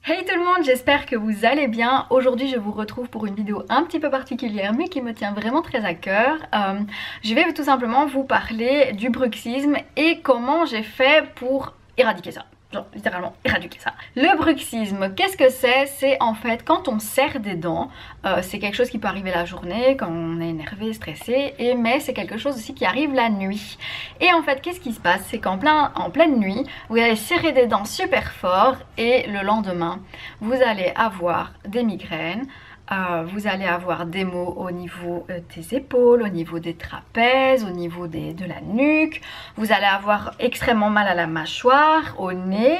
Hey tout le monde, j'espère que vous allez bien. Aujourd'hui je vous retrouve pour une vidéo un petit peu particulière mais qui me tient vraiment très à cœur. Je vais tout simplement vous parler du bruxisme et comment j'ai fait pour éradiquer ça. Genre littéralement éradiquer ça. Le bruxisme, qu'est-ce que c'est? C'est en fait quand on serre des dents, c'est quelque chose qui peut arriver la journée quand on est énervé, stressé, mais c'est quelque chose aussi qui arrive la nuit. Et en fait qu'est-ce qui se passe? C'est qu'en pleine nuit, vous allez serrer des dents super fort et le lendemain, vous allez avoir des migraines. Vous allez avoir des maux au niveau des épaules, au niveau des trapèzes, au niveau de la nuque. Vous allez avoir extrêmement mal à la mâchoire, au nez.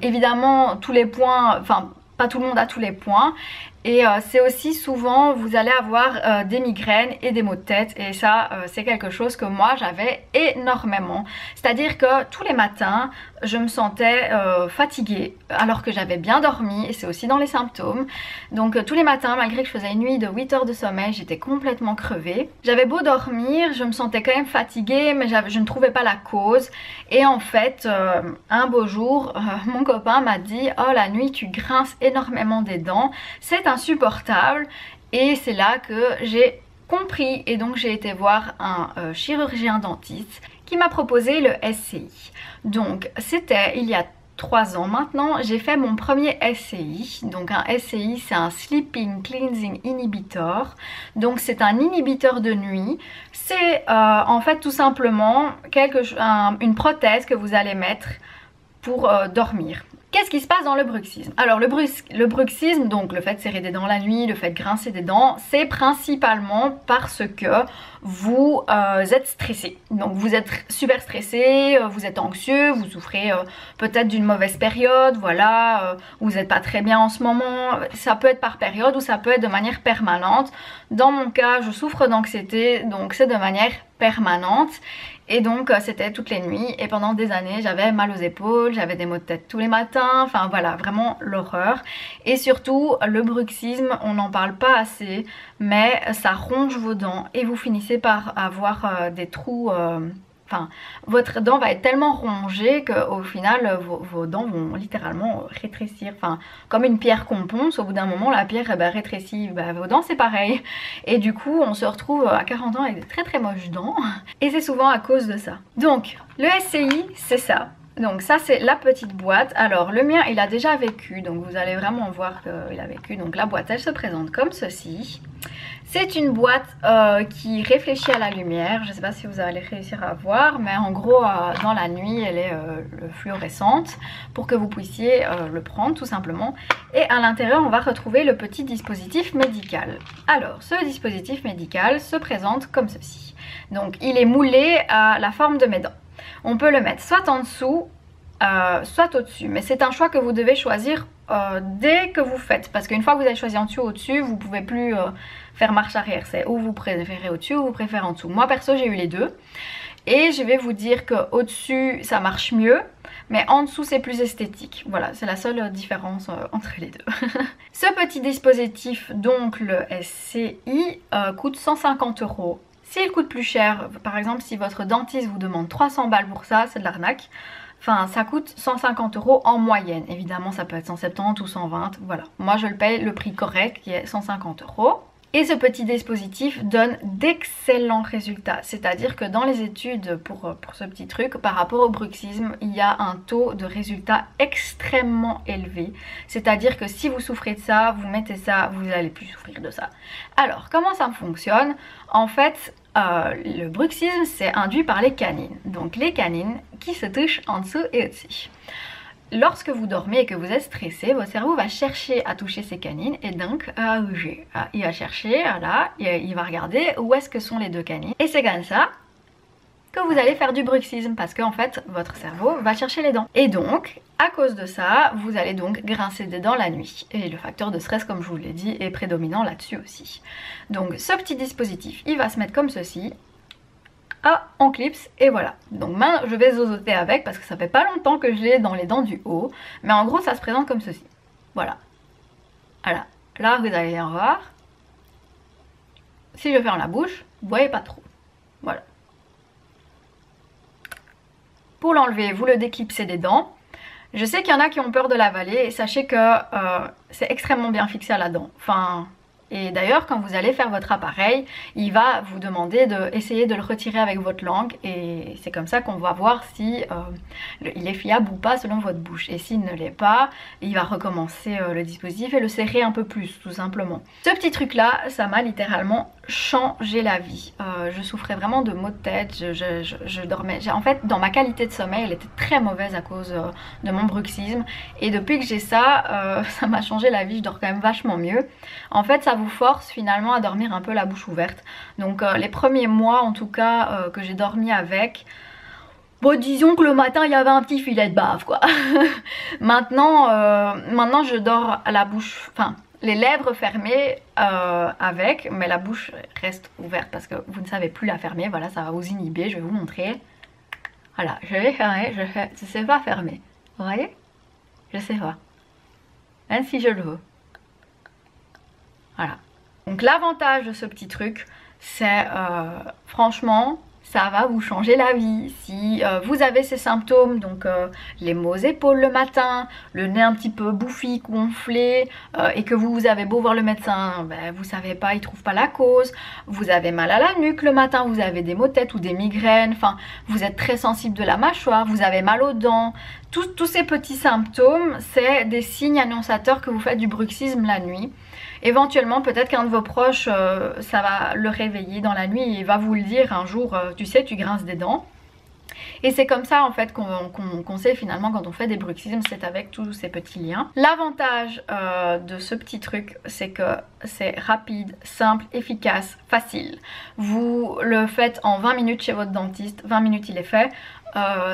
Évidemment, tous les points, enfin pas tout le monde a tous les points. Et c'est aussi souvent, vous allez avoir des migraines et des maux de tête. Et ça, c'est quelque chose que moi, j'avais énormément. C'est-à-dire que tous les matins, je me sentais fatiguée alors que j'avais bien dormi. Et c'est aussi dans les symptômes. Donc tous les matins, malgré que je faisais une nuit de 8 heures de sommeil, j'étais complètement crevée. J'avais beau dormir, je me sentais quand même fatiguée, mais je ne trouvais pas la cause. Et en fait, un beau jour, mon copain m'a dit « Oh, la nuit, tu grinces énormément des dents. C'est insupportable. » Et c'est là que j'ai compris et donc j'ai été voir un chirurgien dentiste qui m'a proposé le SCI. Donc c'était il y a 3 ans maintenant, j'ai fait mon premier SCI. Donc un SCI, c'est un Sleeping Cleansing Inhibitor. Donc c'est un inhibiteur de nuit. C'est en fait tout simplement une prothèse que vous allez mettre pour dormir. Qu'est-ce qui se passe dans le bruxisme? Alors le bruxisme, donc le fait de serrer des dents la nuit, le fait de grincer des dents, c'est principalement parce que vous êtes stressé. Donc vous êtes super stressé, vous êtes anxieux, vous souffrez peut-être d'une mauvaise période, voilà, vous n'êtes pas très bien en ce moment. Ça peut être par période ou ça peut être de manière permanente. Dans mon cas, je souffre d'anxiété, donc c'est de manière permanente. Et donc c'était toutes les nuits et pendant des années j'avais mal aux épaules, j'avais des maux de tête tous les matins, enfin voilà, vraiment l'horreur. Et surtout le bruxisme, on n'en parle pas assez, mais ça ronge vos dents et vous finissez par avoir des trous... Enfin, votre dent va être tellement rongée qu'au final, vos dents vont littéralement rétrécir. Enfin, comme une pierre qu'on ponce, au bout d'un moment, la pierre rétrécit. Vos dents, c'est pareil. Et du coup, on se retrouve à 40 ans avec des très très moches dents. Et c'est souvent à cause de ça. Donc, le SCI, c'est ça. Donc ça c'est la petite boîte. Alors le mien il a déjà vécu, donc vous allez vraiment voir qu'il a vécu. Donc la boîte elle se présente comme ceci. C'est une boîte qui réfléchit à la lumière. Je ne sais pas si vous allez réussir à voir, mais en gros dans la nuit elle est fluorescente pour que vous puissiez le prendre tout simplement. Et à l'intérieur on va retrouver le petit dispositif médical. Alors ce dispositif médical se présente comme ceci. Donc il est moulé à la forme de mes dents. On peut le mettre soit en dessous, soit au-dessus. Mais c'est un choix que vous devez choisir dès que vous faites. Parce qu'une fois que vous avez choisi en dessous ou au-dessus, vous ne pouvez plus faire marche arrière. C'est ou vous préférez au-dessus ou vous préférez en dessous. Moi perso j'ai eu les deux. Et je vais vous dire qu'au-dessus ça marche mieux. Mais en dessous c'est plus esthétique. Voilà, c'est la seule différence entre les deux. Ce petit dispositif, donc le SCI, coûte 150 €. S'il coûte plus cher, par exemple si votre dentiste vous demande 300 balles pour ça, c'est de l'arnaque. Enfin ça coûte 150 € en moyenne. Évidemment ça peut être 170 ou 120, voilà. Moi je le paye le prix correct qui est 150 €. Et ce petit dispositif donne d'excellents résultats. C'est-à-dire que dans les études pour ce petit truc, par rapport au bruxisme, il y a un taux de résultat extrêmement élevé. C'est-à-dire que si vous souffrez de ça, vous mettez ça, vous n'allez plus souffrir de ça. Alors, comment ça fonctionne? En fait, le bruxisme, c'est induit par les canines. Donc les canines qui se touchent en dessous et au-dessus. Lorsque vous dormez et que vous êtes stressé, votre cerveau va chercher à toucher ses canines et donc à bouger. Il va chercher, voilà, il va regarder où est-ce que sont les deux canines. Et c'est comme ça que vous allez faire du bruxisme parce qu'en fait, votre cerveau va chercher les dents. Et donc, à cause de ça, vous allez donc grincer des dents la nuit. Et le facteur de stress, comme je vous l'ai dit, est prédominant là-dessus aussi. Donc ce petit dispositif, il va se mettre comme ceci. On clipse et voilà. Donc je vais zozoter avec parce que ça fait pas longtemps que je l'ai dans les dents du haut. Mais en gros ça se présente comme ceci. Voilà. Voilà. Là vous allez bien voir. Si je ferme la bouche, vous voyez pas trop. Voilà. Pour l'enlever, vous le déclipsez des dents. Je sais qu'il y en a qui ont peur de l'avaler et sachez que c'est extrêmement bien fixé à la dent. Enfin, et d'ailleurs quand vous allez faire votre appareil, il va vous demander d'essayer de le retirer avec votre langue et c'est comme ça qu'on va voir si il est fiable ou pas selon votre bouche. Et s'il ne l'est pas, il va recommencer le dispositif et le serrer un peu plus tout simplement. Ce petit truc là, ça m'a littéralement changé la vie. Je souffrais vraiment de maux de tête, je dormais. En fait, dans ma qualité de sommeil, elle était très mauvaise à cause de mon bruxisme. Et depuis que j'ai ça, ça m'a changé la vie, je dors quand même vachement mieux. En fait, ça vous force finalement à dormir un peu la bouche ouverte. Donc les premiers mois en tout cas que j'ai dormi avec, bon disons que le matin il y avait un petit filet de bave quoi. Maintenant je dors à la bouche, enfin les lèvres fermées avec, mais la bouche reste ouverte parce que vous ne savez plus la fermer. Voilà, ça va vous inhiber, je vais vous montrer. Voilà, je vais fermer, je sais pas fermer. Vous voyez? Je sais pas. Même si je le veux. Voilà. Donc l'avantage de ce petit truc, c'est franchement, ça va vous changer la vie. Si vous avez ces symptômes, donc les maux aux épaules le matin, le nez un petit peu bouffi, gonflé, et que vous avez beau voir le médecin, ben, vous savez pas, il trouve pas la cause, vous avez mal à la nuque le matin, vous avez des maux de tête ou des migraines, enfin vous êtes très sensible de la mâchoire, vous avez mal aux dents, tous ces petits symptômes, c'est des signes annonciateurs que vous faites du bruxisme la nuit. Éventuellement, peut-être qu'un de vos proches, ça va le réveiller dans la nuit et va vous le dire un jour, tu sais, tu grinces des dents. Et c'est comme ça en fait qu'on sait finalement quand on fait des bruxismes, c'est avec tous ces petits liens. L'avantage de ce petit truc, c'est que c'est rapide, simple, efficace, facile. Vous le faites en 20 minutes chez votre dentiste, 20 minutes il est fait.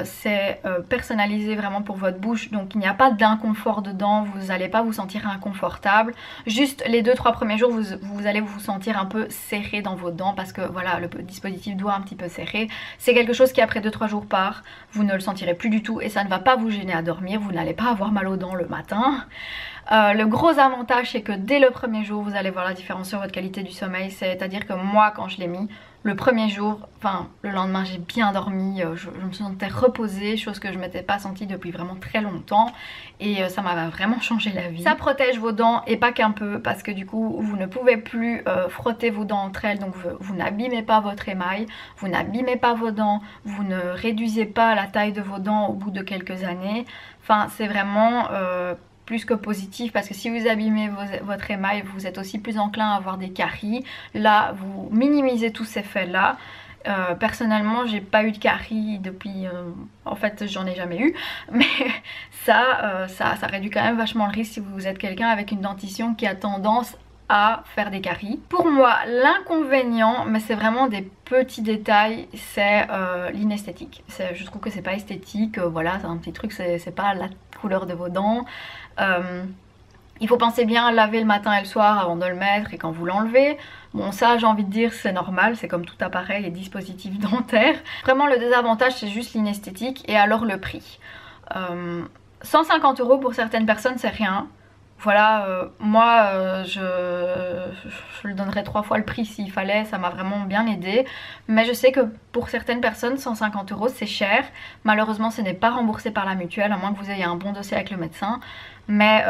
C'est personnalisé vraiment pour votre bouche, donc il n'y a pas d'inconfort dedans, vous n'allez pas vous sentir inconfortable. Juste les 2-3 premiers jours vous allez vous sentir un peu serré dans vos dents parce que voilà, le dispositif doit un petit peu serrer. C'est quelque chose qui après 2-3 jours part, vous ne le sentirez plus du tout et ça ne va pas vous gêner à dormir, vous n'allez pas avoir mal aux dents le matin. Le gros avantage c'est que dès le premier jour vous allez voir la différence sur votre qualité du sommeil, c'est à dire que moi quand je l'ai mis, le premier jour, enfin le lendemain j'ai bien dormi, je me sentais reposée, chose que je ne m'étais pas sentie depuis vraiment très longtemps et ça m'a vraiment changé la vie. Ça protège vos dents et pas qu'un peu parce que du coup vous ne pouvez plus frotter vos dents entre elles, donc vous n'abîmez pas votre émail, vous n'abîmez pas vos dents, vous ne réduisez pas la taille de vos dents au bout de quelques années. Enfin c'est vraiment plus que positif parce que si vous abîmez votre émail, vous êtes aussi plus enclin à avoir des caries. Là, vous minimisez tous ces faits là. Personnellement, j'ai pas eu de caries depuis... en fait, j'en ai jamais eu. Mais ça réduit quand même vachement le risque si vous êtes quelqu'un avec une dentition qui a tendance à faire des caries. Pour moi, l'inconvénient, mais c'est vraiment des petits détails, c'est l'inesthétique. Je trouve que c'est pas esthétique, voilà, c'est un petit truc, c'est pas la couleur de vos dents. Il faut penser bien à laver le matin et le soir avant de le mettre et quand vous l'enlevez. Bon ça j'ai envie de dire c'est normal, c'est comme tout appareil et dispositif dentaire. Vraiment le désavantage c'est juste l'inesthétique et alors le prix. 150 € pour certaines personnes c'est rien. Voilà, moi je le donnerais 3 fois le prix s'il fallait, ça m'a vraiment bien aidé. Mais je sais que pour certaines personnes 150 € c'est cher. Malheureusement ce n'est pas remboursé par la mutuelle à moins que vous ayez un bon dossier avec le médecin. Mais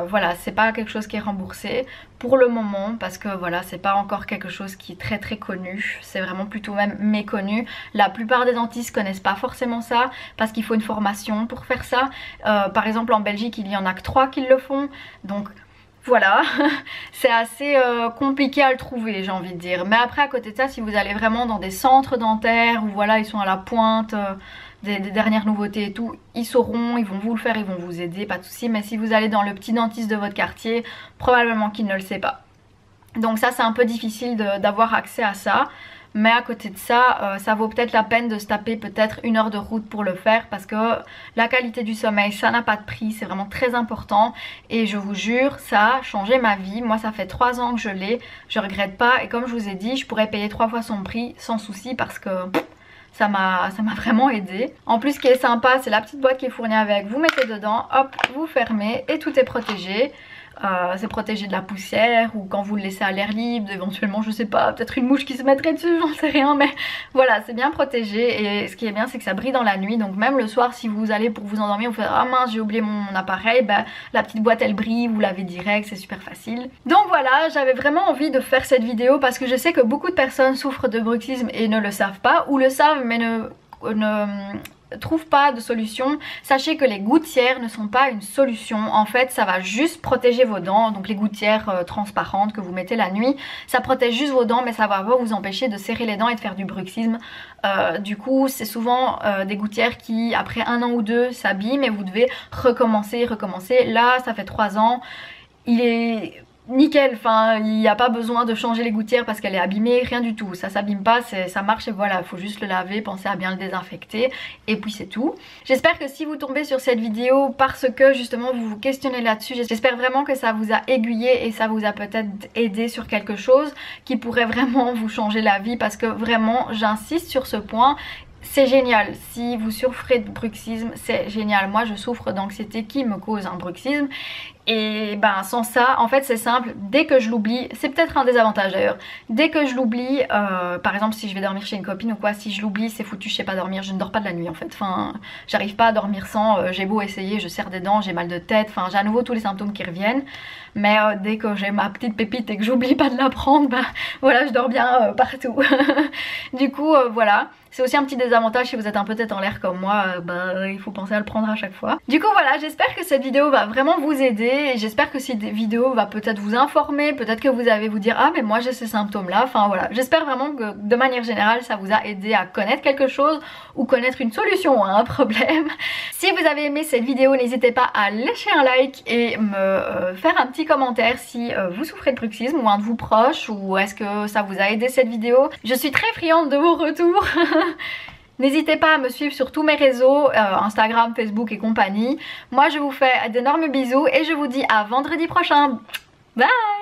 voilà, c'est pas quelque chose qui est remboursé pour le moment parce que voilà, c'est pas encore quelque chose qui est très très connu. C'est vraiment plutôt même méconnu. La plupart des dentistes connaissent pas forcément ça parce qu'il faut une formation pour faire ça. Par exemple en Belgique il y en a que 3 qui le font. Donc voilà, c'est assez compliqué à le trouver j'ai envie de dire. Mais après à côté de ça, si vous allez vraiment dans des centres dentaires où voilà ils sont à la pointe des dernières nouveautés et tout, ils sauront, ils vont vous le faire, ils vont vous aider, pas de souci. Mais si vous allez dans le petit dentiste de votre quartier, probablement qu'il ne le sait pas. Donc ça c'est un peu difficile d'avoir accès à ça. Mais à côté de ça, ça vaut peut-être la peine de se taper peut-être 1 heure de route pour le faire parce que la qualité du sommeil, ça n'a pas de prix, c'est vraiment très important. Et je vous jure, ça a changé ma vie. Moi, ça fait 3 ans que je l'ai, je regrette pas. Et comme je vous ai dit, je pourrais payer 3 fois son prix sans souci parce que ça m'a vraiment aidé. En plus, ce qui est sympa, c'est la petite boîte qui est fournie avec. Vous mettez dedans, hop, vous fermez et tout est protégé. c'est protégé de la poussière, ou quand vous le laissez à l'air libre, éventuellement, je sais pas, peut-être une mouche qui se mettrait dessus, j'en sais rien, mais voilà, c'est bien protégé. Et ce qui est bien, c'est que ça brille dans la nuit, donc même le soir, si vous allez pour vous endormir, vous faites ah mince, j'ai oublié mon appareil, bah la petite boîte elle brille, vous l'avez direct, c'est super facile. Donc voilà, j'avais vraiment envie de faire cette vidéo parce que je sais que beaucoup de personnes souffrent de bruxisme et ne le savent pas, ou le savent mais ne trouve pas de solution. Sachez que les gouttières ne sont pas une solution. En fait, ça va juste protéger vos dents. Donc les gouttières transparentes que vous mettez la nuit, ça protège juste vos dents, mais ça va pas vous empêcher de serrer les dents et de faire du bruxisme. Du coup, c'est souvent des gouttières qui, après 1 an ou 2, s'abîment et vous devez recommencer. Là, ça fait 3 ans. Il est nickel, enfin il n'y a pas besoin de changer les gouttières parce qu'elle est abîmée, rien du tout, ça s'abîme pas, ça marche et voilà, il faut juste le laver, penser à bien le désinfecter et puis c'est tout. J'espère que si vous tombez sur cette vidéo parce que justement vous vous questionnez là-dessus, j'espère vraiment que ça vous a aiguillé et ça vous a peut-être aidé sur quelque chose qui pourrait vraiment vous changer la vie, parce que vraiment j'insiste sur ce point. C'est génial, si vous souffrez de bruxisme, c'est génial. Moi je souffre d'anxiété qui me cause un bruxisme. Et ben sans ça, en fait c'est simple, dès que je l'oublie, c'est peut-être un désavantage d'ailleurs, dès que je l'oublie, par exemple si je vais dormir chez une copine ou quoi, si je l'oublie c'est foutu, je sais pas dormir, je ne dors pas de la nuit en fait, enfin j'arrive pas à dormir sans, j'ai beau essayer, je serre des dents, j'ai mal de tête, enfin j'ai à nouveau tous les symptômes qui reviennent, mais dès que j'ai ma petite pépite et que j'oublie pas de la prendre, ben voilà, je dors bien partout. Du coup voilà, c'est aussi un petit désavantage si vous êtes un peu tête en l'air comme moi, il faut penser à le prendre à chaque fois. Du coup voilà, j'espère que cette vidéo va vraiment vous aider. Et j'espère que cette vidéo va peut-être vous informer, peut-être que vous allez vous dire ah mais moi j'ai ces symptômes là, enfin voilà, j'espère vraiment que de manière générale ça vous a aidé à connaître quelque chose ou connaître une solution à un problème. Si vous avez aimé cette vidéo, n'hésitez pas à lâcher un like et me faire un petit commentaire si vous souffrez de bruxisme ou un de vos proches, ou est-ce que ça vous a aidé cette vidéo. Je suis très friande de vos retours. N'hésitez pas à me suivre sur tous mes réseaux, Instagram, Facebook et compagnie. Moi je vous fais d'énormes bisous et je vous dis à vendredi prochain. Bye!